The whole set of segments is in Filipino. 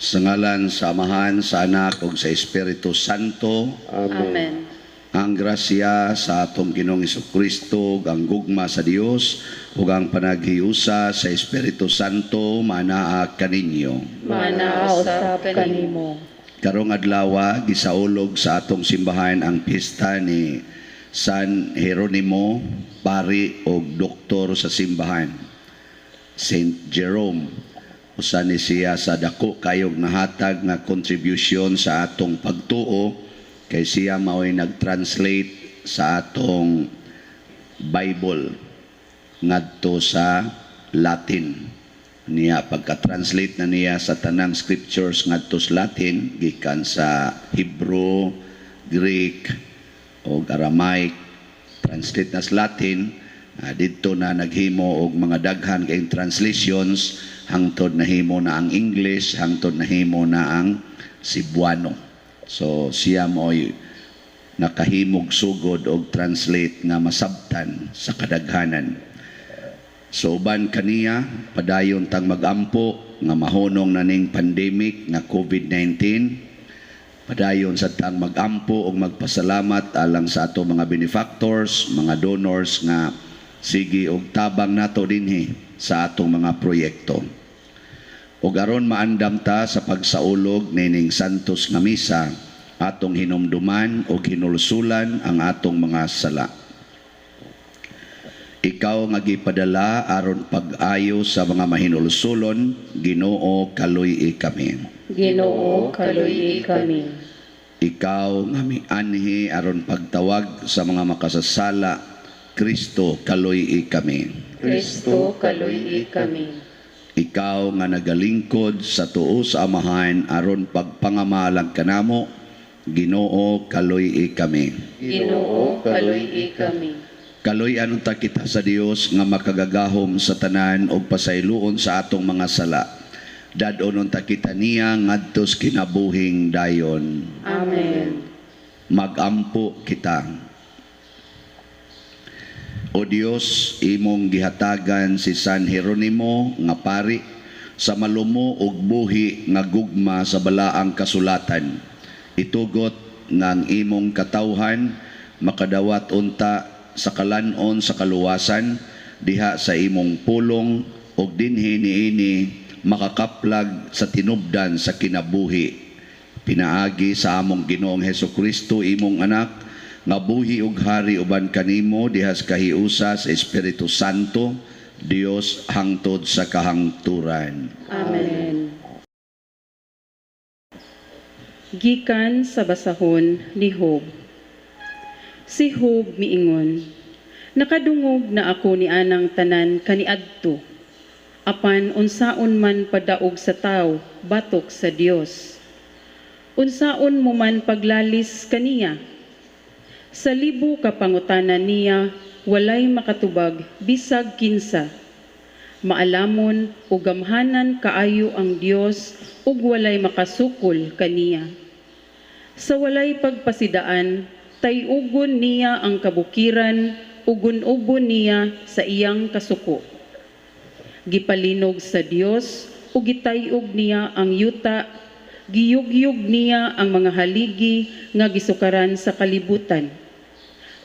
Sa ngalan sa Amahan, sa Anak, ug sa Espiritu Santo. Amen. Ang grasya sa atong Ginoong Jesucristo, ang gugma sa Dios, ug ang panaghiusa sa Espiritu Santo manaa kaninyo. Manaa usab kanimo. Karong adlaw gisaulog sa atong simbahan ang pista ni San Jeronimo, pari o doktor sa simbahan. Saint Jerome, usa ni siya sa dako kayog nahatag nga contribution sa atong pagtuo, kay siya mao'y nag-translate sa atong Bible ngadto sa Latin. Niya pagka-translate na niya sa tanang scriptures ngadto sa Latin gikan sa Hebrew, Greek o Aramaic, translate na sa Latin. Dito na naghimo og mga daghan kay translations, hangtod nahimo na ang English, hangtod nahimo na ang Cebuano. So siya mo'y nakahimog sugod og translate nga masabtan sa kadaghanan. So uban kaniya padayon tang magampo nga mahunong na ning pandemic nga COVID-19. Padayon sa tang magampo og magpasalamat alang sa ato mga benefactors, mga donors nga sige og tabang nato dinhi sa atong mga proyekto. Ug aron maandam ta sa pagsaulog nining santos nga misa, atong hinumduman ug hinulsulan ang atong mga sala. Ikaw nga gipadala aron pag-ayo sa mga mahinulsulon, Ginoo kaluy kami. Ginoo kaluy kami. Ikaw nga mianhi aron pagtawag sa mga makasasala, Kristo kaluy kami. Kristo kaluy kami. Ikaw nga nagalingkod sa tuo sa Amahan aron pagpangamalang kanamo, Ginoo kaluy kami. Ginoo kaluy kami. Kaluy-anon ta kita sa Dios nga makagagahom sa tanan og pasayloon sa atong mga sala. Dadonon ta kita niya ngadto sa kinabuhing dayon. Amen. Magampo kita. O Dios, imong gihatagan si San Jeronimo nga pari sa malumo ug buhi nga gugma sa balaang kasulatan. Itugot nga ang imong katawhan makadawat unta sa kalanon sa kaluwasan diha sa imong pulong ug dinhi niini makakaplag sa tinubdan sa kinabuhi. Pinaagi sa among Ginoong Hesukristo imong anak nga buhi ug hari uban kanimo diha sa kahiusa sa Espiritu Santo, Dios hangtod sa kahangturan. Amen. Gikan sa basahon ni Job. Si Job miingon, nakadungog na ako ni anang tanan kaniadto, apan unsaon man padaog sa tao, batok sa Dios. Unsaon mo man paglalis kaniya, sa libo ka pangutanan niya, walay makatubag, bisag kinsa. Maalamon o gamhanan kaayo ang Dios, ug walay makasukol kaniya. Sa walay pagpasidaan, tayugon niya ang kabukiran, ugon-ubon niya sa iyang kasuko. Gipalinog sa Dios, ug gitayog niya ang yuta, giyugyug niya ang mga haligi nga gisukaran sa kalibutan.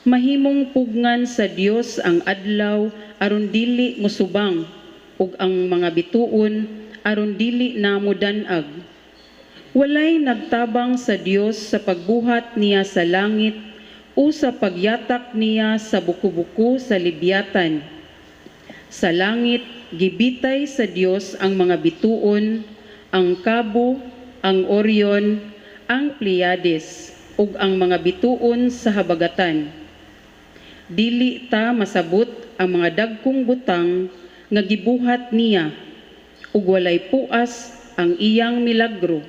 Mahimong pugngan sa Dios ang adlaw aron dili musubang ug ang mga bituon aron dili na modan-ag. Walay nagtabang sa Dios sa pagbuhat niya sa langit o sa pagyatak niya sa buko-buko sa libyatan. Sa langit gibitay sa Dios ang mga bituon, ang Kabo, ang Orion, ang Pleiades ug ang mga bituon sa habagatan. Dili ta masabot ang mga dagkong butang nga gibuhat niya ug walay puas ang iyang milagro.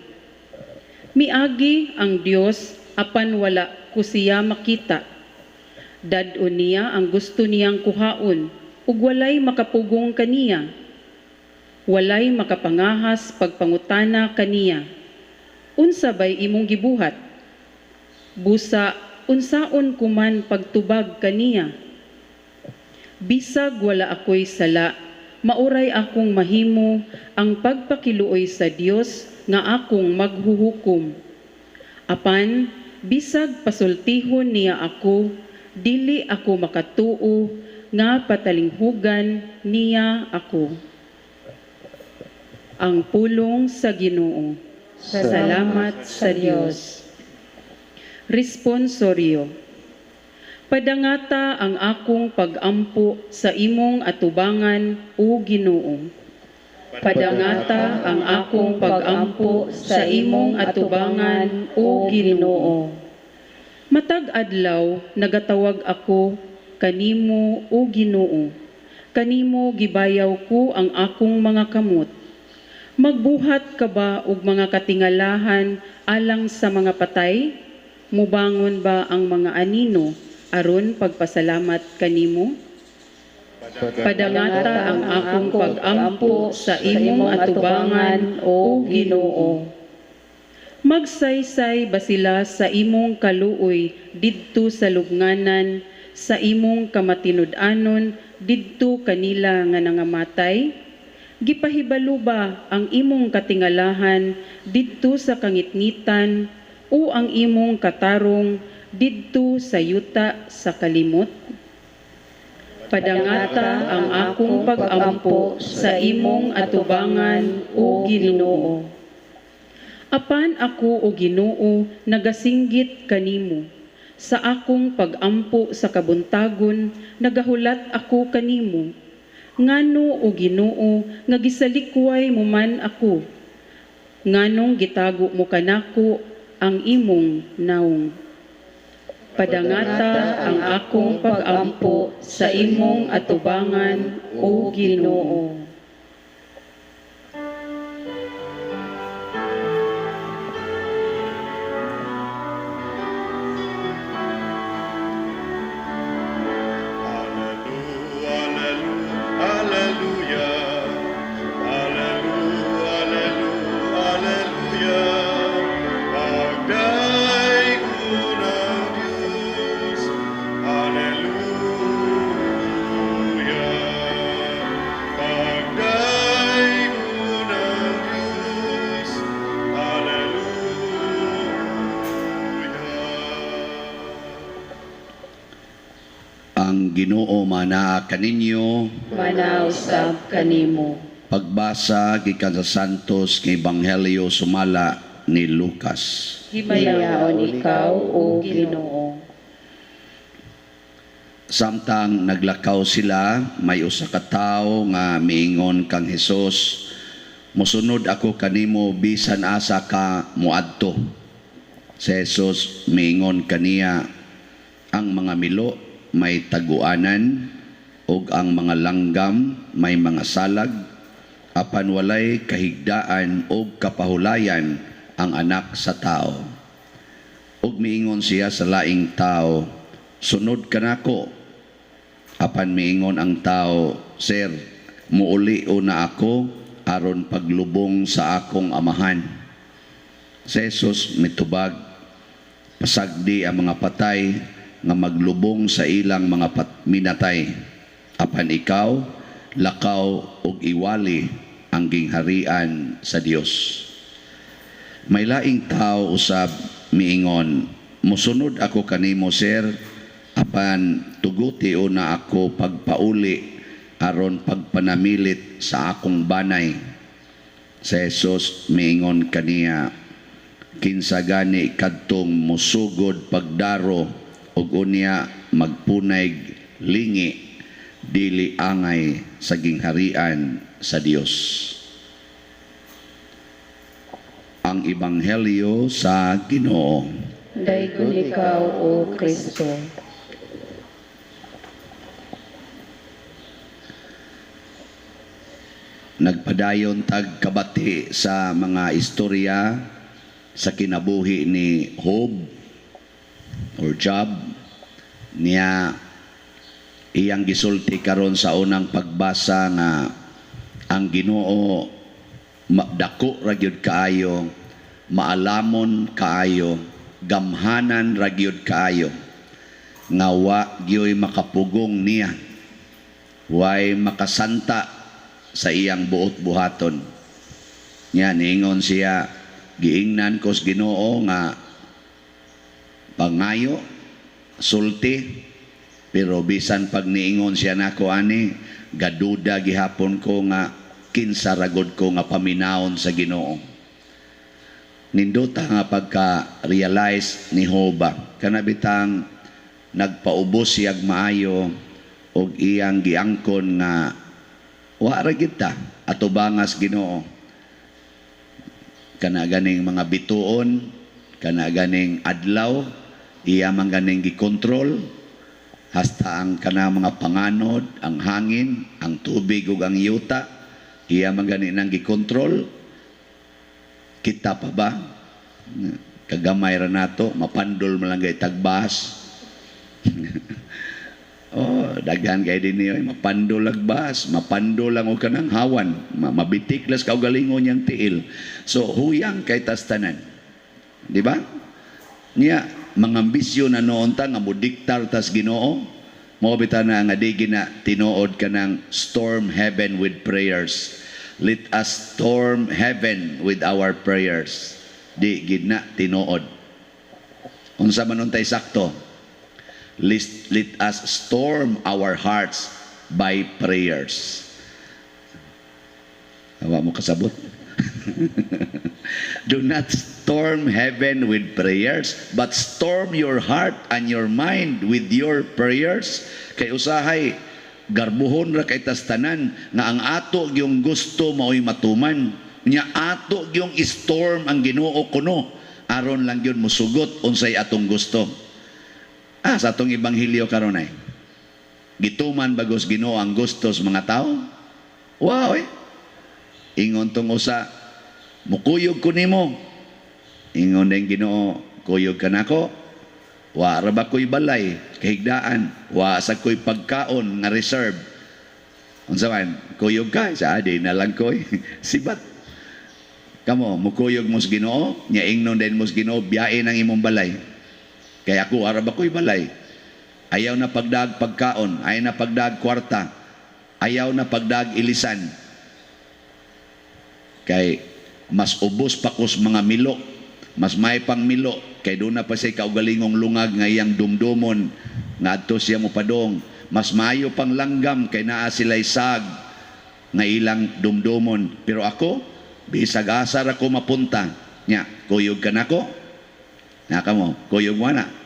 Miagi ang Dios apan wala ko siya makita. Dad-on niya ang gusto niyang kuhaon ug walay makapugong kaniya. Walay makapangahas pagpangutana kaniya. Unsa bay imong gibuhat? Busa unsaon kuman pagtubag kaniya. Bisag wala ako'y sala, mauray akong mahimo ang pagpakiluoy sa Dios nga akong maghuhukom. Apan bisag pasultihon niya ako, dili ako makatuo nga patalinghugan niya ako. Ang pulong sa Ginoo. Salamat sa Dios. Responsoryo. Padangata ang akong pag-ampo sa imong atubangan, o Ginoo. Padangata ang akong pag-ampo sa imong atubangan, o Ginoo. Matag adlaw nagatawag ako kanimo, o Ginoo. Kanimo gibayaw ko ang akong mga kamot. Magbuhat ka ba og mga katingalahan alang sa mga patay? Mubangon ba ang mga anino aron pagpasalamat kanimo? Padangata ang akong pag-ampo sa imong atubangan, o Ginoo. Magsaysay ba sila sa imong kaluoy didto sa lubnganan, sa imong kamatinud-anon didto kanila nga nangamatay? Gipahibalo ba ang imong katingalahan didto sa kangitngitan, o ang imong katarong didto sa yuta sa kalimot? Padangata ang akong pag-ampo sa imong atubangan, o Ginoo. Apan ako, o Ginoo, nagasinggit kanimo. Sa akong pag-ampo sa kabuntagon, nagahulat ako kanimo. Ngano, o Ginoo, nga gisalikway mo man ako. Nganong gitago mo kanako ang imong naong. Padangata ang akong pag-ampo sa imong atubangan, o Ginoo. Ang Ginoo manaa kaninyo. Manaw sab kanimo. Pagbasa gikan sa Santos nga Ebanghelyo sumala ni Lucas. Himayaon ikaw, o Ginoo. Samtang naglakaw sila, may usa ka tawo nga miingon kang Hesus, "Mosunod ako kanimo bisan asa ka moadto." Si Hesus miingon kaniya, "Ang mga milo may taguanan, ug ang mga langgam may mga salag, apan walay kahigdaan ug kapahulayan ang anak sa tao." Ug miingon siya sa laing tao, "Sunod ka nako." Apan miingon ang tao, "Sir, muuli una ako aron paglubong sa akong amahan." Si Jesus mitubag, "Pasagdi ang mga patay nga maglubong sa ilang mga minatay, apan ikaw lakaw ug iwali ang gingharian sa Dios." May laing tao usab miingon, "Mosunod ako kanimo, sir, apan tuguti una ako pagpauli aron pagpanamilit sa akong banay." Si Jesus miingon kaniya, "Kinsa gani kadtong musugod pagdaro ug unya magpunay lingi, dili angay sa gingharian sa Dios." Ang Ebanghelyo sa Ginoo. Daygon ikaw, o Kristo. Nagpadayon tag kabati sa mga istorya sa kinabuhi ni Job or Job niya. Iyang gisulti karon sa unang pagbasa nga ang Ginoo dako ra gyud kaayo, maalamon kaayo, gamhanan ra gyud kaayo, nga wa gyoy makapugong niya, way makasanta sa iyang buot-buhaton. Yan, ingon siya, giingnan ko sa Ginoo nga pangayo, sulti, pero bisan pag niingon siya nako ani, gaduda gihapon ko nga kinsa ragod ko nga paminaon sa Ginoo. Nindota nga pagka-realize ni Hoba, kanabitang nagpaubos siyag maayo og iyang giangkon nga wara kita atubangas Ginoo. Kana ganing mga bituon, kana ganing adlaw, iya man ganing gikontrol hasta ang kana mga panganod, ang hangin, ang tubig ug ang yuta, iya man ganing nang gikontrol. Kita pa ba? Kagamay ra nato, mapandol man lang gay tagbas. Oh, daghan kay din niyo, mapandol lagbas, mapandol lang og kanang hawan, mabitiklas ka og galingon yang tiil. So huyang kay tastanan. Di ba? Niya mga ambisyon na noon ta nga modiktar tas Ginoo, mo bitan na nga di gina tinuod kanang storm heaven with prayers. Let us storm heaven with our prayers. Di gina tinuod. Unsa man untay sakto? Let us storm our hearts by prayers. Awa mo kasabot. Do not storm heaven with prayers, but storm your heart and your mind with your prayers. Kay usahay garbuhon ra kay tastanan nga ang ato yung gusto mao'y matuman. Nya ato yung storm ang Ginoo kuno aron lang yun musugot unsay atong gusto. Sa atong ebanghelyo karon ay gituman bagos Ginoo ang gusto sa mga tao. Wow eh. Ingon tong usa, mukuyog ko nimo. Ingon ding Ginoo, kuyog ka nako. Wa ra ba ko'y balay, kahigdaan, wa sa ko'y pagkaon nga reserve. Unsa man, kuyog ka sa adi na lang ko'y sibat. Kamo, mukuyog mo sa Ginoo, nya ingnon din mo sa Ginoo, biyain ang imong balay. Kaya ako, ara ba ko'y balay? Ayaw na pagdag pagkaon, ayaw na pagdag kwarta, ayaw na pagdag ilisan. Kay mas ubos pa kus mga milo, mas may pang milo, kay doon na pa siya kaugalingong lungag nga iyang dumdumon, nga adto siya mo padong, mas maayo pang langgam, kay naa sila'y sag, nga ilang dumdumon. Pero ako, bisag asar ako mapunta, nya, kuyog ka na ko, naka mo, kuyog mo na.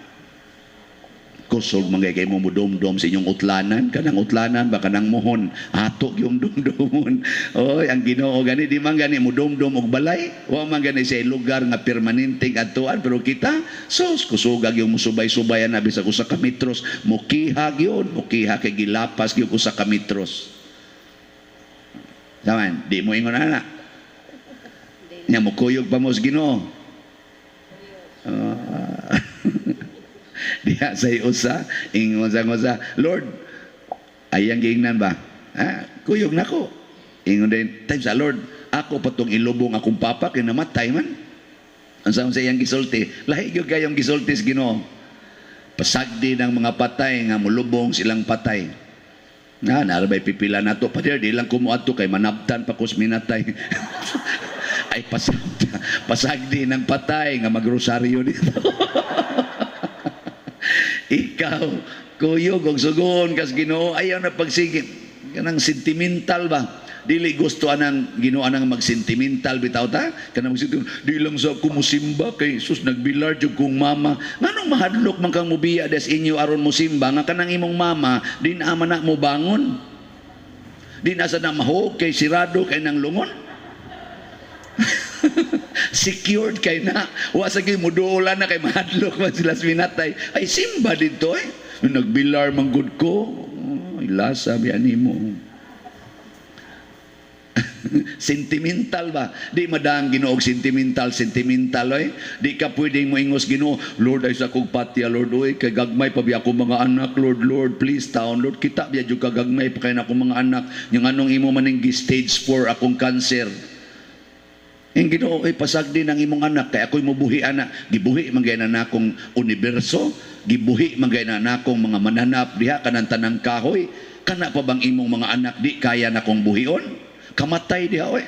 Kusog mga kay mo dumdum sa inyong utlanan, kanang utlanan ba kanang mohon atok yung dumdumon. Oy, ang Ginoo gani di man gani mo dumdum og balay, wa man gani sa lugar nga permanenteng adtuan, pero kita sus kusugag yung musubay-subayan na bisag usa ka metros, mukihag yun, mukiha kay gilapas gyud usa ka metros. Daman, di mo ingon ana. Nya mo kuyog pa mo sa Ginoo. Diha say usa ingon sa Lord ayang giingnan ba kuyog nako ingon din time sa Lord ako patong ilubong akong papa kay namatay man unsa sa iyang gisulti lahi gyud kayong gisulti sa Ginoo pasagdi ng mga patay nga mulubong silang patay narabay pipila nato pa di lang kumuadto kay manabtan pa kus minatay ay pasagdi ng patay nga magrosaryo dito. Ikaw, kuyog og sugon kas Ginoo ayaw na pagsigit kanang sentimental ba dili gusto anang Ginoo anang magsentimental bitaw ta kanang magsitud di lang sa kumusimba kay sus nagbilar jud kong mama nganong mahadlok man kang mubiya des inyo aron mo simba nga kanang imong mama di na man na mo bangon di na sa na mahog kay sirado kay nang lungon. Secured kay na wa sa gyud muduolan na kay mahadlok man sila minatay ay simba dito nagbilar manggod ko ilasa biyan nimo. Sentimental ba di madang Ginoo og sentimental oy di ka pwedeng moingos Ginoo Lord ay sa kog patya Lord oy kay gagmay pa biya ako mga anak Lord please taon Lord kita biya jud ka gagmay pa kay nako mga anak yung anong imo maning stage 4 akong cancer. Ang Ginoo ay pasagdi ng imong anak kay ako'y mubuhi anak gibuhi man gyud na akong universo gibuhi man gyud na akong mga mananap diha kanang tanang kahoy kana pa bang imong mga anak di kaya na kong buhion kamatay diha oy.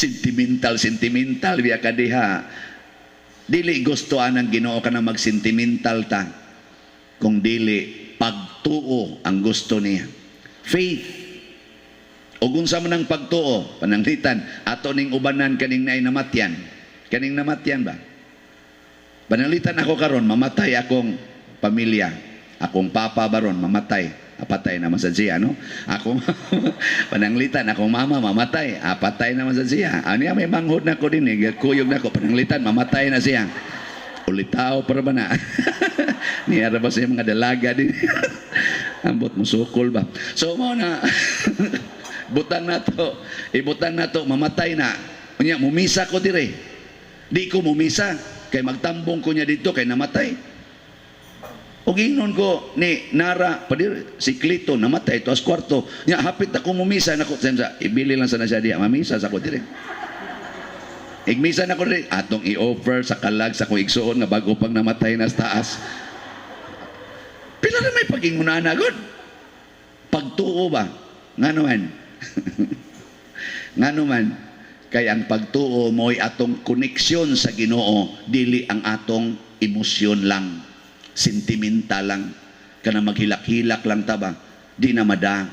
Sentimental biya ka diha. Dili gusto anang Ginoo ka na magsentimental ta. Kung dili pagtuo ang gusto niya. Faith. O kung sa manang pagtuo, pananglitan, ato ning ubanan kaning namatyan. Kaning namatyan ba? Pananglitan ako karon, mamatay akong pamilya. Akong papa baron, mamatay. Apatay naman sa siya, no? Akong pananglitan, akong mama, mamatay. Apatay naman sa siya. Ano yan, may manghod na ko din, kuyog na ko. Pananglitan, mamatay na siya. Ulitao para ba na? Niyara ba siya mga dalaga din? Ambot mo sukol ba? So mo na, butang na to. Ibutang na to, mamatay na. Kanya, mumisa ko dire. Di ko mumisa. Kay magtambong ko niya dito, kay namatay. O ginon ko ni Nara, padir, si Clito, namatay ito as kwarto. Nya, hapit ako mumisa na ko. Ibili lang sana siya diya, mamisa sa ko dire. Igmisa na ko dire, atong i-offer sa kalag sa kong igsuon nga bago pang namatay na sa taas. Pila na may pag-ingunan na god. Pagtuo ba? Nga naman. Nga naman. Kaya ang pagtuo mo'y atong koneksyon sa Ginoo, dili ang atong emosyon lang. Sentimental lang. Kana maghilak-hilak lang taba. Di na mada.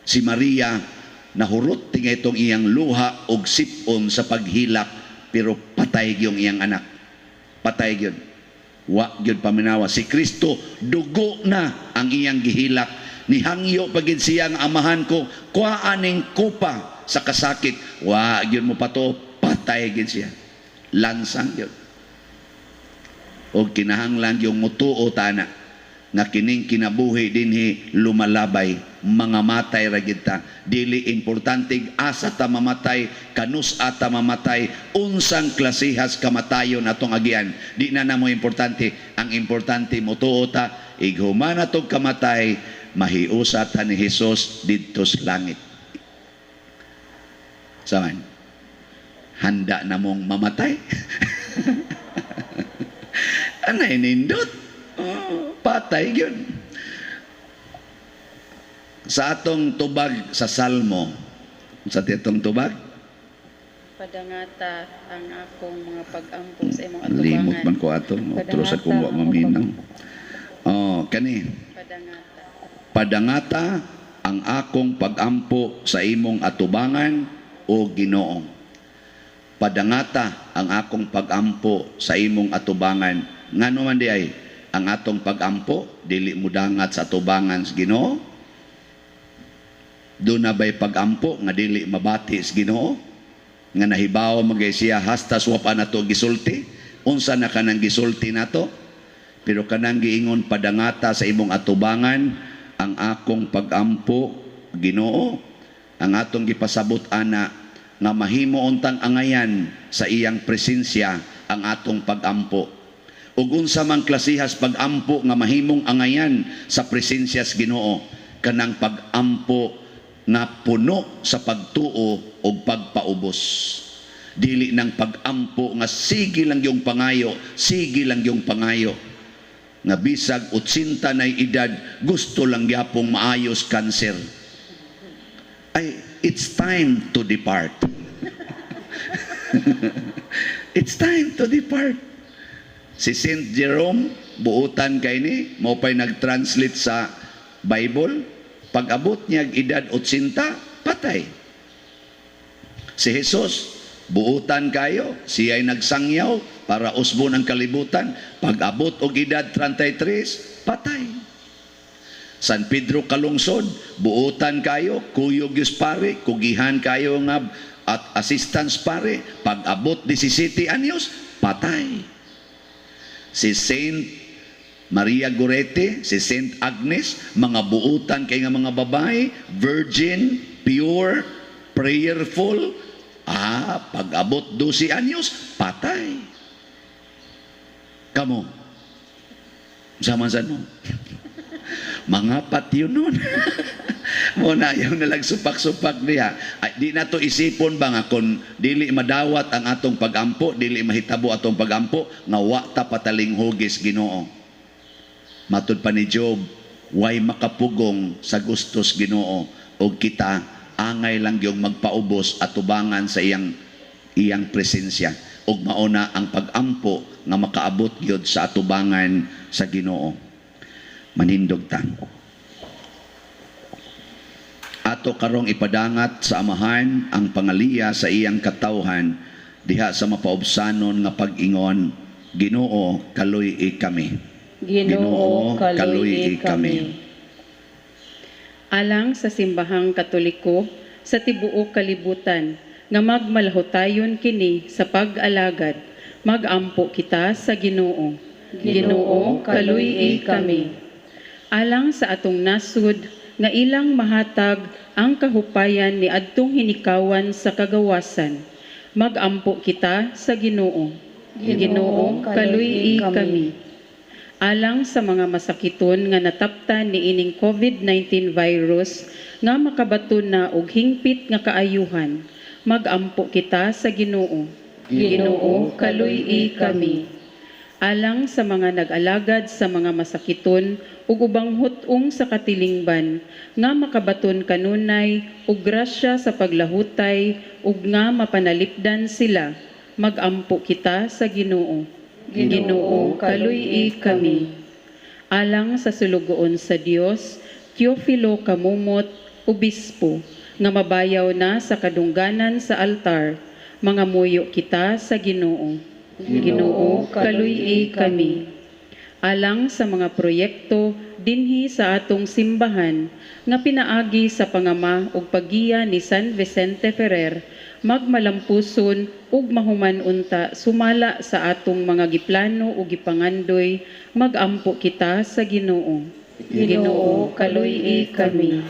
Si Maria, nahurot tingay itong iyang luha o sipon sa paghilak, pero patay yung iyang anak. Patay yun. Wa yun paminawa. Si Kristo, dugo na ang iyang gihilak. Nihangyo pagid siyang amahan ko, kuaaning kupa sa kasakit. Wa yun mo pa to, patay yun siya. Lansang yun. O kinahanglan yung mutuo tana nga kining kinabuhi dinhi lumalabay, mga matay ra gid ta. Dili importante asa ta mamatay, kanus ata mamatay, unsang klasihas kamatayon atong agian. Di na namo importante. Ang importante mutuo ta, ighumana tog kamatay, mahiusa ta ni Hesus didto sa langit. Saman, handa na mong mamatay? Anay nindot. Oh, patay yun. Sa atong tubag sa Salmo, sa titong tubag, Padangata ang akong mga pag-ampo sa imong atubangan. limot man ko ato. Otro sa kuwa maminaw. Oh, kani. Padangata. Padangata ang akong pag-ampo sa imong atubangan, o Ginoo. Padangata ang akong pag-ampo sa imong atubangan. Ngano man di ay ang atong pag-ampo dili mudangat sa atubangan sa Ginoo? Doon na ba'y pag-ampo nga dili mabati sa Ginoo? Nga nahibaw magay siya hasta swapa na to gisulti? Unsa na kanang gisulti na to? Pero kanang giingon, padangata sa imong atubangan ang akong pag-ampo, Ginoo. Ang atong gipasabot ana nga mahimo untang angayan sa iyang presensya ang atong pag-ampo. Ug unsa man klasihas pag-ampo nga mahimong angayan sa presensya sa Ginoo, kanang pag-ampo nga puno sa pagtuo o pagpaubos. Dili ng pag-ampo nga sige lang yung pangayo, sige lang yung pangayo. Nga bisag 80 na edad, gusto lang gyapong maayos cancer. Ay, it's time to depart. It's time to depart. Si Saint Jerome, buutan kay ni, mo pa'y nag-translate sa Bible, pag-abot niya edad 80, patay. Si Jesus, buutan kayo, siya'y nagsangyaw para usbon ang kalibutan, pag-abot og edad 33, patay. San Pedro kalungsod, buutan kayo, kuyog yus pare, kugihan kayo nga at assistance pare, pag-abot 17 anyos, patay. Si Saint Maria Gorete, si Saint Agnes, mga buutan kay nga mga babae, virgin, pure, prayerful, pag-abot 12 anyos, patay. Kamo, saman-san mo. Mga patyo nun. Muna yung nalagsupak-supak niya. Ay, di na to isipon ba nga kung dili madawat ang atong pag-ampo, dili mahitabo atong pag-ampo, nga wa ta pataling hugis Ginoo. Matud pa ni Job, way makapugong sa gustos Ginoo o kita angay lang yung magpaubos at tubangan sa iyang presensya ug mauna ang pagampo nga makaabot gyud sa atubangan sa Ginoo. Manindog ta. Ato karong ipadangat sa Amahan ang pangaliya sa iyang katawhan diha sa mapaubsanon nga pag-ingon, Ginoo kaluy-i kami. Ginoo kaluy-i kami. Alang sa simbahang Katoliko sa tibuok kalibutan nga magmalahotayon kini sa pag-alagad, magampo kita sa Ginoo. Ginoo kaluy-i kami. Alang sa atong nasud nga ilang mahatag ang kahupayan ni adtong hinikawan sa kagawasan, magampo kita sa Ginoo. Ginoo kaluy-i kami. Alang sa mga masakiton nga nataptan ni ining COVID-19 virus nga makabaton na og hingpit nga kaayuhan, magampo kita sa Ginoo. Ginoo kaluy-i kami. Alang sa mga nag-alagad sa mga masakiton ug ubang hutong sa katilingban nga makabaton kanunay og grasya sa paglahutay ug nga mapanalipdan sila, magampo kita sa Ginoo. Ginoo kaluy-i kami. Alang sa sulugoon sa Dios, Teofilo Kamumot, obispo, nga mabayaw na sa kadungganan sa altar, mga muyo kita sa Ginoo. Ginoo kaluy-i kami. Alang sa mga proyekto dinhi sa atong simbahan nga pinaagi sa pangama ug paggiya ni San Vicente Ferrer, magmalampuson ug mahuman unta sumala sa atong mga giplano ug gipangandoy, magampo kita sa Ginoo. Ginoo kaluy-i kami.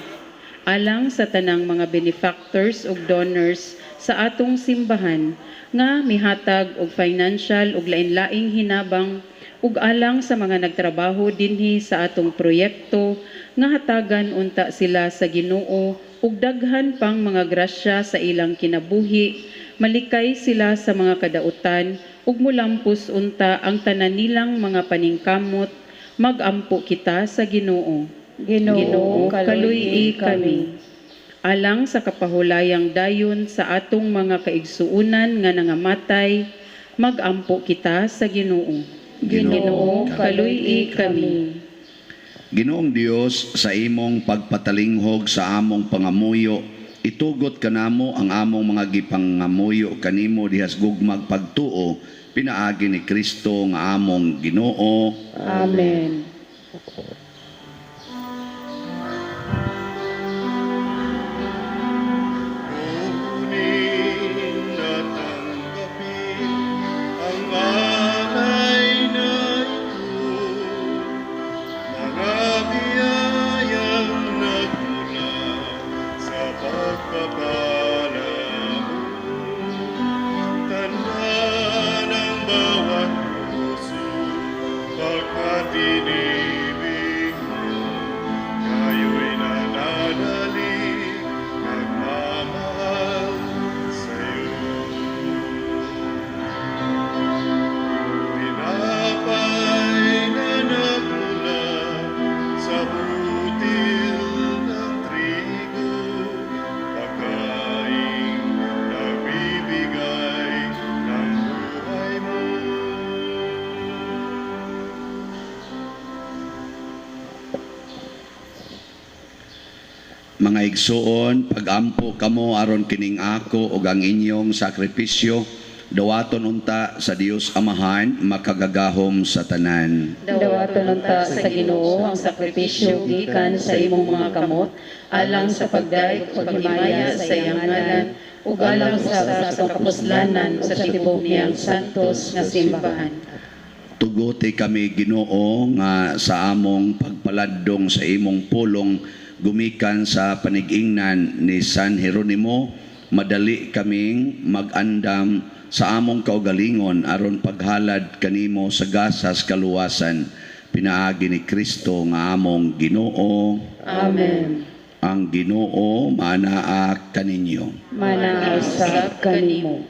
Alang sa tanang mga benefactors ug donors sa atong simbahan nga mihatag og financial ug lain-laing hinabang ug alang sa mga nagtrabaho dinhi sa atong proyekto nga hatagan unta sila sa Ginoo ug daghan pang mga grasya sa ilang kinabuhi, malikay sila sa mga kadautan ug mulampos unta ang tanan nilang mga paningkamot, magampo kita sa Ginoo. Ginoo kaluy-i kami. Alang sa kapahulayang dayon sa atong mga kaigsuunan nga nangamatay, magampo kita sa Ginoo. Ginoo kaluy-i kami. Ginoong Dios, sa imong pagpatalinghog sa among pangamuyo, itugot kanamo ang among mga gipangamuyo kanimo dihas gugmag pagtuo, pinaagi ni Kristo nga among Ginoo. Amen. Mga igsuon, pagampo kamo aron kining ako ug ang inyong sakripisyo, dawaton unta sa Dios Amahan, makagagahom sa tanan. Dawaton unta sa Ginoo ang sakripisyo gikan sa imong mga kamot, alang sa pagdayeg ug paghimaya sa iyang ngalan, ug alang sa kapuslanan sa tibok niyang santos nga simbahan. Tuguti kami Ginoo nga sa among pagpaladong sa imong pulong gumikan sa panigingnan ni San Jeronimo, madali kaming mag-andam sa among kaugalingon aron paghalad kanimo sa gasas kaluwasan, pinaagi ni Kristo nga among Ginoo. Amen. Ang Ginoo manaa kaninyo. Manaa sa kanimo.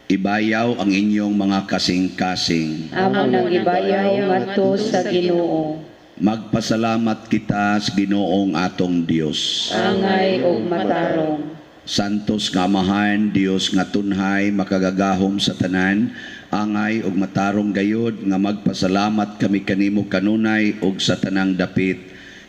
Ibayaw ang inyong mga kasing-kasing. Amo nang ibayaw ngadto sa Ginoo. Magpasalamat kita sa Ginoong atong Dios. Angay ug matarong. Santos nga Amahan, Dios nga tunhay makagagahom sa tanan, angay ug matarong gayod nga magpasalamat kami kanimo kanunay ug sa tanang dapit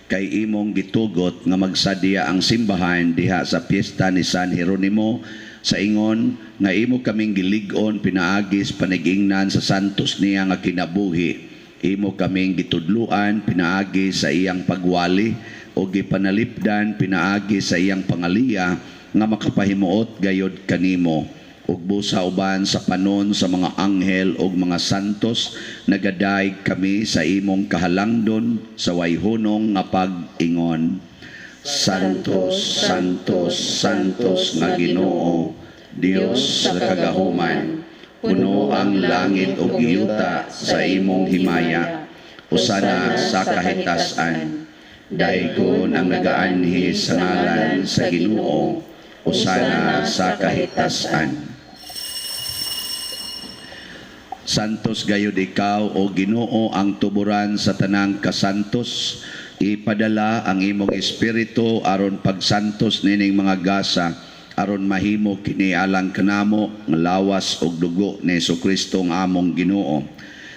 kay imong gitugot nga magsadya ang simbahan diha sa piyesta ni San Jeronimo sa ingon nga imo kaming gilig-on pinaagis panigingnan sa santos niya nga kinabuhi. Imo kaming gitudluan pinaagi sa iyang pagwali o gipanalipdan pinaagi sa iyang pangaliya nga makapahimuot gayod kanimo ug busa uban sa panon sa mga anghel ug mga santos nagadayeg kami sa imong kahalangdon sa wayhunong nga pag-ingon. Santos, Santos, Santos nga Ginoo, Dios sa kagahuman, puno ang langit ug yuta sa imong himaya. Usana sa kahitasan. Daygon ang nagaanhi sa ngalan sa Ginoo. Usana sa kahitasan. Santos gayud ikaw o Ginoo ang tuburan sa tanang kasantos. Ipadala ang imong espiritu aron pagsantos nining mga gasa aron mahimo kini alang kanamo nga lawas ug dugo ni Jesucristo nga among Ginoo.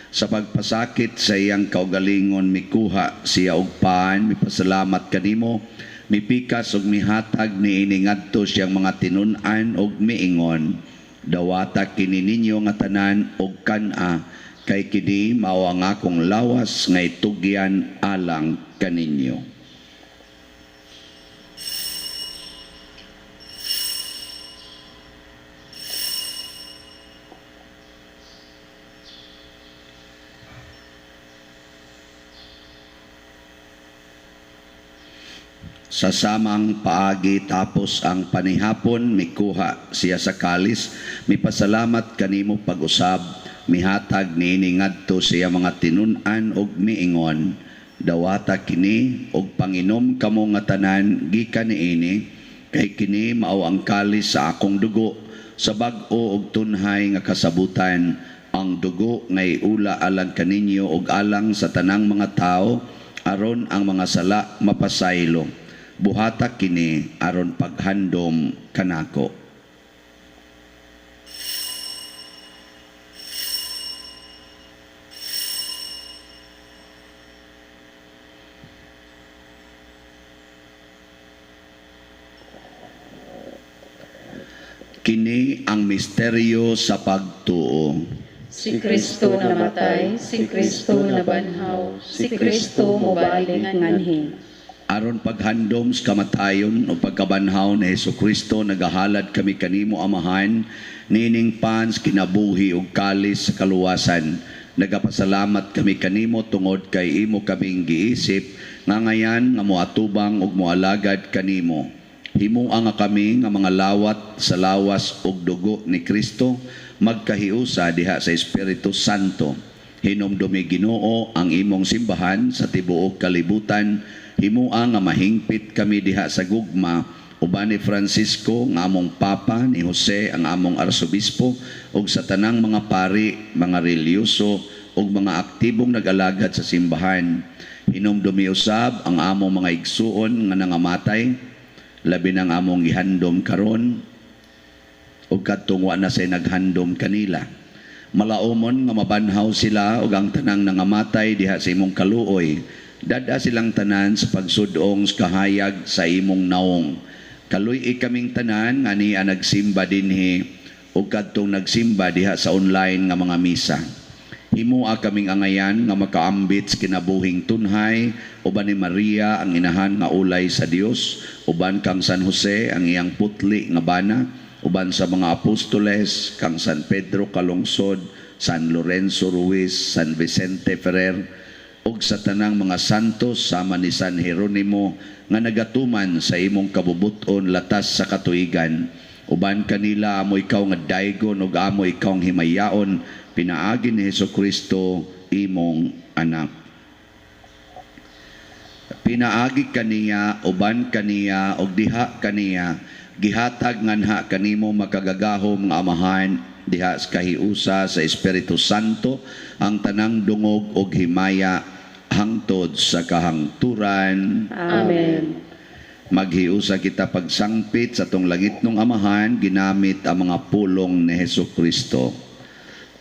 Sa pagpasakit sa iyang kaugalingon mikuha siya og paan, mipasalamat kanimo, mipikas ug mihatag niini ngadto siyang mga tinun-an ug miingon. Dawata kini ninyo nga tanan og kan-a kay kini mao ang akong lawas nga itugyan alang kaninyo. Sa samang paagi tapos ang panihapon, mikuha siya sa kalis, mipasalamat kanimo pag-usab, mihatag niini ngadto siya mga tinun-an og miingon. Dawata kini og panginom kamo nga tanan gikan niini, kay kini mao ang kalis sa akong dugo, sa bag-o og tunhay nga kasabutan, ang dugo nga iula alang kaninyo og alang sa tanang mga tao, aron ang mga sala mapasaylo. Buhata kini aron paghandom kanako. Kini ang misteryo sa pagtuo. Si Kristo namatay, si Kristo nabanhaw, si Kristo mobalik nganhi. Aron paghandom sa kamatayon o pagkabanhaw ni Jesucristo, nagahalad kami kanimo Amahan, nining pans kinabuhi ug kalis sa kaluwasan. Nagapasalamat kami kanimo tungod kay imo kaming giisip nga ngayan nga moatubang ug moalagad kanimo. Himuang nga kami nga mga lawat sa lawas ug dugo ni Kristo magkahiusa diha sa Espiritu Santo. Hinumdumi Ginoo ang imong simbahan sa tibuok kalibutan. Himuang nga mahingpit kami diha sa gugma uban ni Francisco nga among papa, ni Jose ang among arsobispo ug sa tanang mga pari, mga relyoso ug mga aktibong nag-alagad sa simbahan. Hinumdumi usab ang among mga igsuon nga nangamatay, labi ng among gihandom karon ug kadtong wa na say naghandom kanila. Malaumon nga mabanhaw sila ug ang tanang nangamatay diha sa imong kaluoy. Dada silang tanan sa pagsudong sa kahayag sa imong naong. Kaluy kaming tanan nga niya nagsimba dinhi ug kadtong nagsimba diha sa online nga mga misa. Himua kaming angayan nga makaambit sa kinabuhing tunhay, uban ni Maria ang inahan nga ulay sa Dios, uban kang San Jose ang iyang putli nga bana, uban sa mga apostoles kang San Pedro Calungsod, San Lorenzo Ruiz, San Vicente Ferrer, ug sa tanang mga santos sama ni San Jeronimo nga nagatuman sa imong kabubuton latas sa katuigan. Uban kanila amo ikaw nga daygon ug amo ikaw ang himayaon pinaagi ni Jesucristo imong anak. Pinaagi kaniya, uban kaniya ug diha kaniya, gihatag nganha kanimo makagagahom nga Amahan diha sa kahiusa sa Espiritu Santo ang tanang dungog ug himaya hangtod sa kahangturan. Amen. Maghiusa kita pagsangpit sa tong langit ng Amahan, ginamit ang mga pulong ni Hesus Kristo.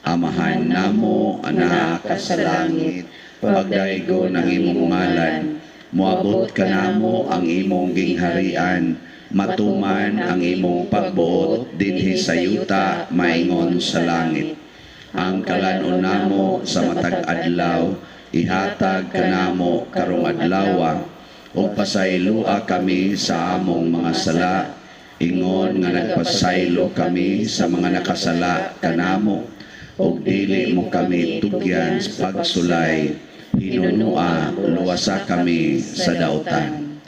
Amahan namo, anak ka sa langit, pagdaigo ng imong ngalan, moabot ka namo ang imong gingharian, matuman ang imong pagbuot, dinhi sa yuta, maingon sa langit. Ang kalanon namo sa matag adlaw, ihatag ka namo karong adlawa, ug pasaylua kami sa among mga sala, ingon nga nagpasaylo kami sa mga nakasala kanamo, ug dili mo kami tugyan sa pagsulay, hinunua luwasa kami sa dautan.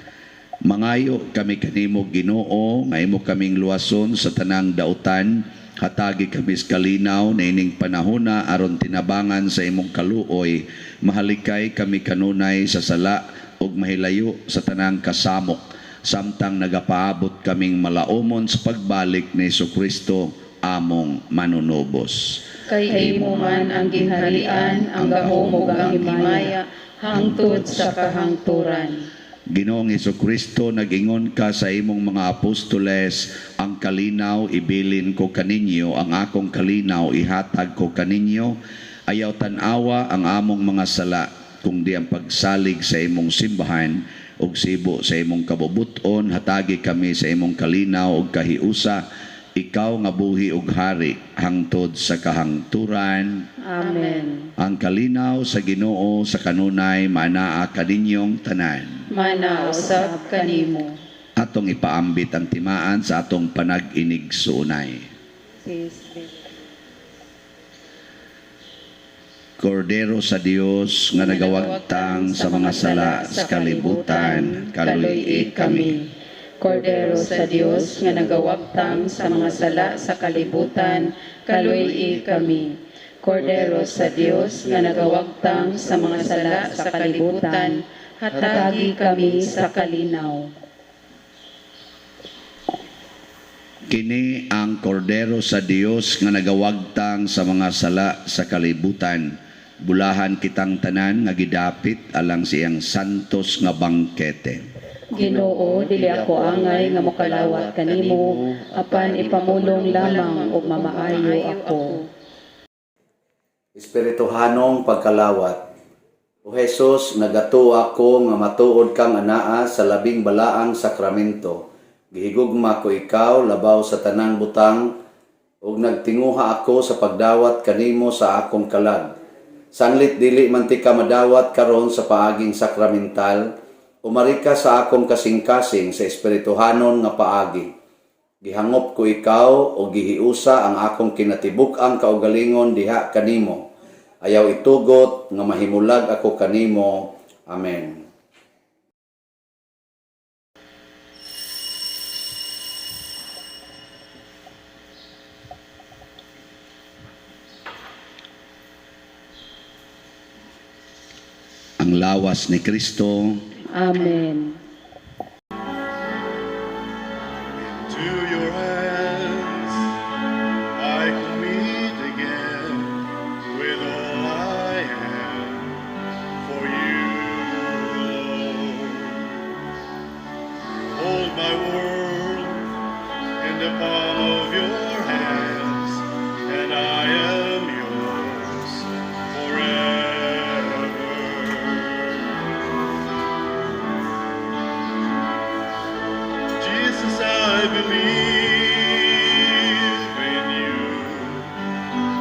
Mangayo kami kanimo Ginoo, nga imo kaming luwason sa tanang dautan, hatagi kami sa kalinaw na ining panahona aron tinabangan sa imong kaluoy, mahalikay kami kanunay sa sala ug mahilayo sa tanang kasamok, samtang nagapaabot kaming malaumon sa pagbalik ni Jesucristo among manunubos. Kay imo man ang ginharian, ang gahom ug ang himaya, hangtod sa kahangturan. Ginoong Jesucristo, nag-ingon ka sa imong mga apostoles, ang kalinaw ibilin ko kaninyo, ang akong kalinaw ihatag ko kaninyo. Ayaw tanawa ang among mga sala, kundi ang pagsalig sa imong simbahan, ug sibo sa imong kabubuton, hatagi kami sa imong kalinaw ug kahiusa, ikaw nga buhi ug hari, hangtod sa kahangturan. Amen. Ang kalinaw sa Ginoo sa kanunay manaa kaninyong tanan. Mana usab kanimo. Atong ipaambit ang timaan sa atong panag-inig suunay. Kordero sa Dios nga nagawagtang sa mga sala sa kalibutan, kaluy kami. Kordero sa Dios nga nagawagtang sa mga sala sa kalibutan, kaluy kami. Kordero sa Dios nga nagawagtang sa mga sala sa kalibutan, hatagi kami sa kalinaw. Kini ang kordero sa Dios nga nagawagtang sa mga sala sa kalibutan. Bulahan kitang tanan nga gidapit alang siyang santos nga bangkete. Ginoo, dili ako angay nga mokalawat kanimo, apan ipamulong lamang ug mamaayo ako. Espirituhanong pagkalawat. O Jesus, nagato ako nga matuod kang anaa sa labing balaang sakramento. Gihigugma ko ikaw labaw sa tanang butang, ug nagtinguha ako sa pagdawat kanimo sa akong kalag. Sanglit dili man ti ka madawat karon sa paaging sakramental, umari ka sa akong kasing-kasing sa espirituhanon nga paagi. Gihangop ko ikaw o gihiusa ang akong kinatibuk-ang kaugalingon diha kanimo. Ayaw itugot nga mahimulag ako kanimo. Amen. Ang lawas ni Kristo. Amen. To your hands I commit again with all I am for you, Lord. Hold my world in the palm of your hands, and I am yours forever. Jesus, I believe in you.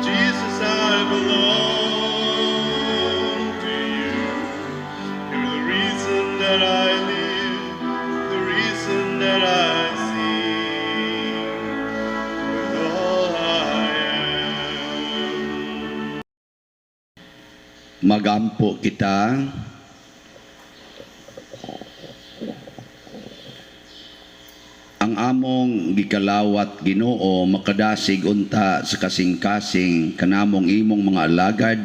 Jesus, I belong to you. You're the reason that I live, the reason that I sing with all I am. Magampo kita. Ang among gikalawat Ginoo makadasig unta sa kasing-kasing kanamong imong mga alagad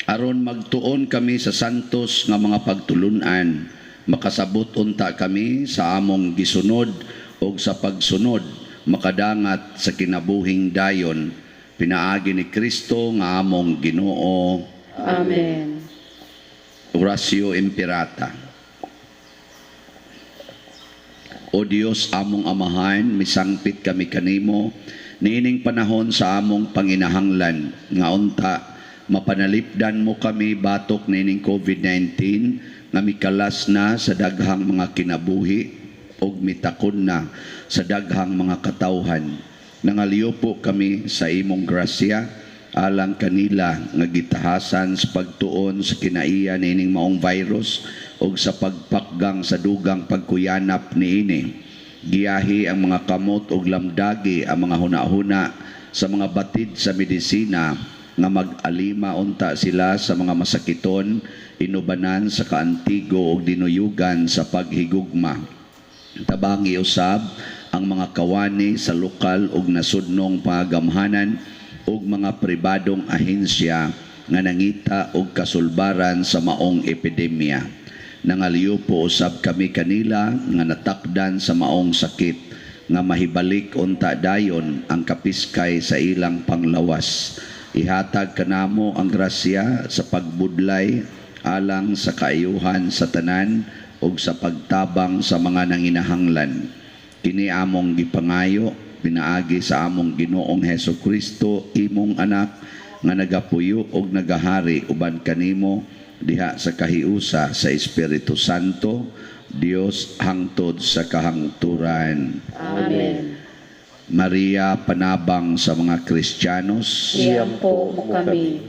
aron magtuon kami sa santos nga mga pagtulunan, makasabot unta kami sa among gisunod ug sa pagsunod makadangat sa kinabuhing dayon, pinaagi ni Kristo nga among Ginoo. Amen. Horacio Imperata. O Dios among amahan, misangpit kami kanimo, niining panahon sa among panginahanglan, nga unta, mapanalipdan mo kami batok niining COVID-19, nga mikalas na sa daghang mga kinabuhi, o mitakon na sa daghang mga katawhan. Nangaliyo po kami sa imong grasya, alang kanila nga gitahasan sa pagtuon sa kinaiya niining maong virus o sa pagpakgang sa dugang pagkuyanap niini. Giyahi ang mga kamot og lamdagi ang mga hunahuna sa mga batid sa medisina nga mag-alima unta sila sa mga masakiton, inubanan sa kaantigo og dinuyugan sa paghigugma. Tabangi usab ang mga kawani sa lokal ug nasudnong pagamhanan ug mga pribadong ahensya nga nangita og kasulbaran sa maong epidemya. Nangaliyo po usab kami kanila nga natakdan sa maong sakit nga mahibalik unta dayon ang kapiskay sa ilang panglawas. Ihatag kanamo ang grasya sa pagbudlay alang sa kaayuhan sa tanan ug sa pagtabang sa mga nanginahanglan. Kini among gipangayo pinaagi sa among Ginoong Hesukristo, imong anak nga nagapuyo og nagahari uban kanimo diha sa kahiusa sa Espiritu Santo, Dios hangtod sa kahangturan. Amen. Maria, panabang sa mga Kristiyanos. Iampo mo kami.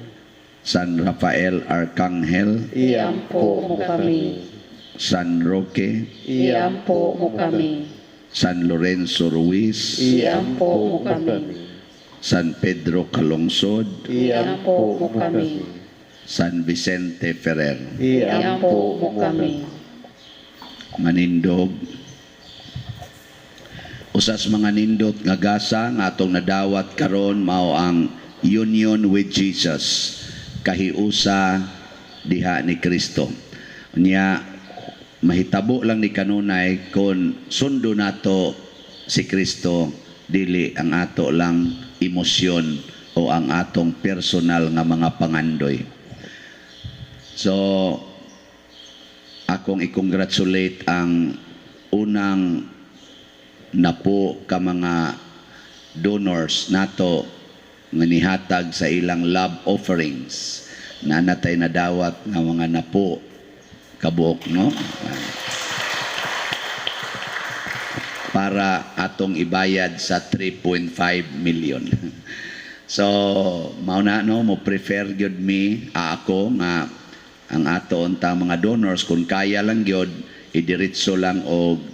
San Rafael Arcangel. Iampo mo kami. San Roque. Iampo mo kami. San Lorenzo Ruiz. Iampo mo kami. San Pedro Calungsod. Iampo mo kami. San Vicente Ferrer. Iampo mo kami. Manindog. Usas mga nindot nga gasa nga atong nadawat karon mao ang union with Jesus, kahiusa diha ni Kristo. Unya mahitabo lang ni kanunay kung sundo nato si Kristo, dili ang ato lang emosyon o ang atong personal nga mga pangandoy. So akong i-congratulate ang unang napo ka mga donors nato nga nihatag sa ilang love offerings na natay nadawat nga mga napo kabuok, no? Para atong ibayad sa 3.5 million. So mao na, no, mo prefer gyud mi ako nga ang ato unta mga donors kung kaya lang gyud idiretso lang og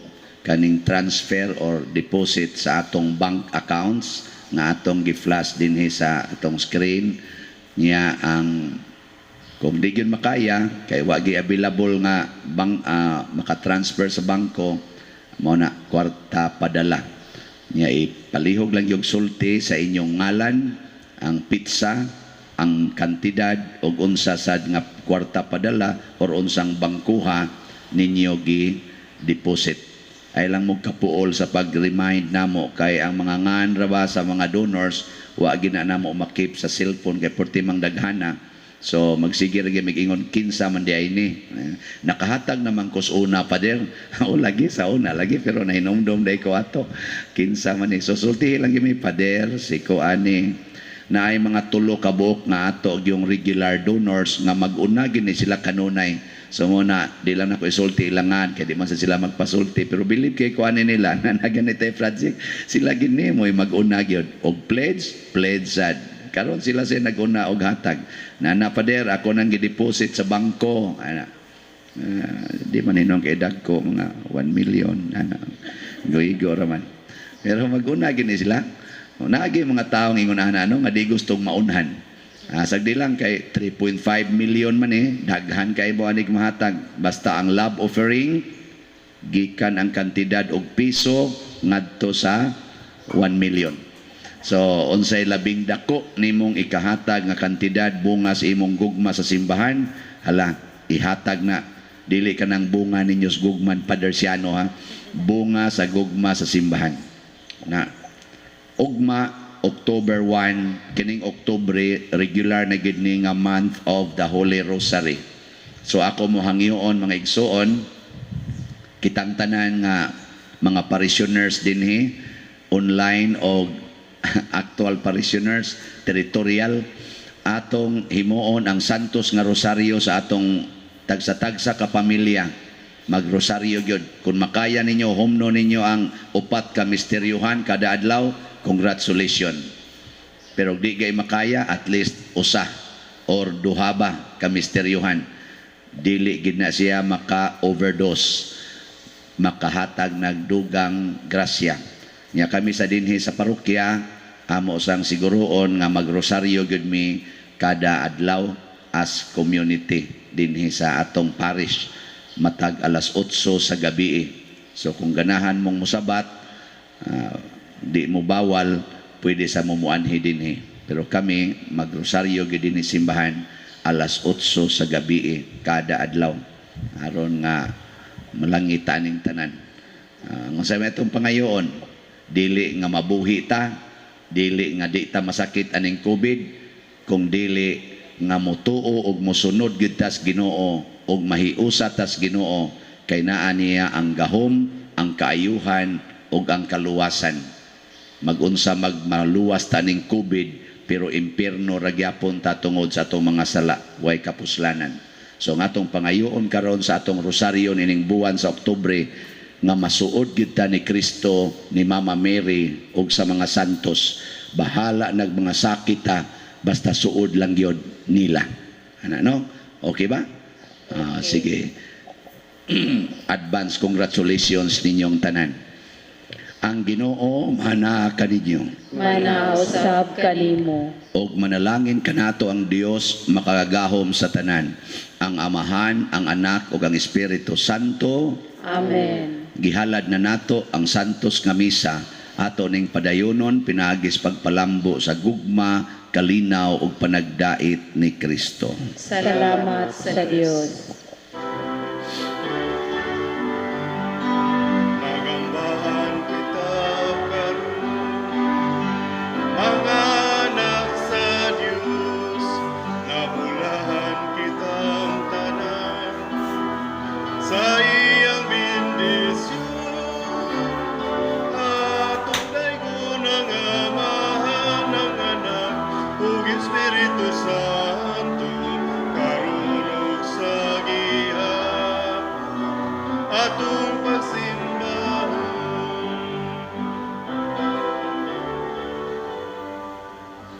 kaning transfer or deposit sa atong bank accounts nga atong gi-flash dinhi sa atong screen niya. Ang kung di gyud makaya kay wa gi available nga bank maka-transfer sa bangko, mo na kwarta padala niya. Ipalihog lang yung sulti sa inyong ngalan, ang pizza, ang kantidad og unsa sad nga kwarta padala or unsang bangkuha ninyo gi deposit. Ay lang mo kapuol sa pag-remind namo kay ang mga ngan ra ba sa mga donors wa gina namo makip sa cellphone kay porti mang daghana. So magsige ra gyud mig-ingon kinsa man di ay ni. Nakahatag naman kos una pa der. O lagi sa una lagi pero nahinomdom dai ko ato. Kinsa man ni. So sulti lang gyud mi pader si ko ani na ay mga tulo ka buok nga ato yung regular donors nga mag-una gini sila kanunay. So muna, di lang ako isulti ilangan, kaya di man sa sila magpasulti. Pero believe kay kuhanin nila, na naganito yung project, sila gini mo mag-una yun. Og pledge sad. Karon sila siya nag-una og hatag. Na napader, ako nang gideposit sa bangko. Di man inong kaidag ko, mga 1 million. Go-igo raman. Pero mag-una gini sila. Naagi mga taong ingunahan nga di gustong maunhan. Sagdi lang kay 3.5 million man daghan kay mo anig mahatag. Basta ang love offering gikan ang kantidad og piso ngadto sa 1 million. So unsay labing dako nimong ikahatag nga kantidad bunga sa imong gugma sa simbahan, hala ihatag na. Dili ka ng bunga ninyo sa gugman padersiano, ha, bunga sa gugma sa simbahan na ugma. October 1, kining Oktubre, regular na gid ni nga month of the Holy Rosary. So ako mo hangyoon mga igsoon, kitang tanan nga mga parishioners dinhi, online o actual parishioners, territorial, atong himuon ang santos nga rosaryo sa atong tagsa-tagsa ka pamilya. Magrosaryo gyud. Kung makaya ninyo, humno ninyo ang upat ka misteryuhan kada adlaw, congratulations. Pero di gay makaya, at least usa or duha ba ka misteryuhan. Dili gid na siya maka-overdose, makahatag nagdugang grasya. Nya kami sa dinhi sa parokya, amo sang siguroon nga magrosaryo gyud mi kada adlaw as community dinhi sa atong parish matag alas 8 sa gabi. So kung ganahan mong musabat, di mo bawal, pwede sa mumuanhi dinhi. Pero kami magrosaryo gyud dinhi simbahan alas 8 sa gabi kada adlaw aron nga malangita ning tanan. Ang sa metong pangayoon, dili nga mabuhi ta, dili nga di ta masakit aning COVID, kung dili nga motuo og mosunod gyud tas Ginoo og mahiusa tas Ginoo, kay naa niya ang gahom, ang kaayuhan ug ang kaluwasan. Magunsa magmaluwas ta ning COVID pero impierno ra gyapon ta tungod sa atong mga sala, way kapuslanan. So nga atong pangayoon karon sa atong rosaryo nining buwan sa Oktubre, nga masuod gyud ta ni Kristo, ni Mama Mary ug sa mga santos. Bahala nag mga sakit ta, basta suod lang gyud nila. Ana no? Okay ba? Sige. Advance congratulations ninyong tanan. Ang Ginoo mana kaninyo. Manausab kanimo. Og manalangin kanato ang Dios makagahom sa tanan, ang Amahan, ang Anak ug ang Espiritu Santo. Amen. Gihalad na nato ang santos nga misa, ato ning padayonon pinagis pagpalambo sa gugma, kalinaw ug panagdait ni Kristo. Salamat sa Dios. Nagambahan kita karon, mga anak sa Diyos, nabulahan kitang tanan, sa iyang bendisyon, atong daygon ang Amahan, ang Anak, ug Espiritu Santo, karon ug sa gihapon, atong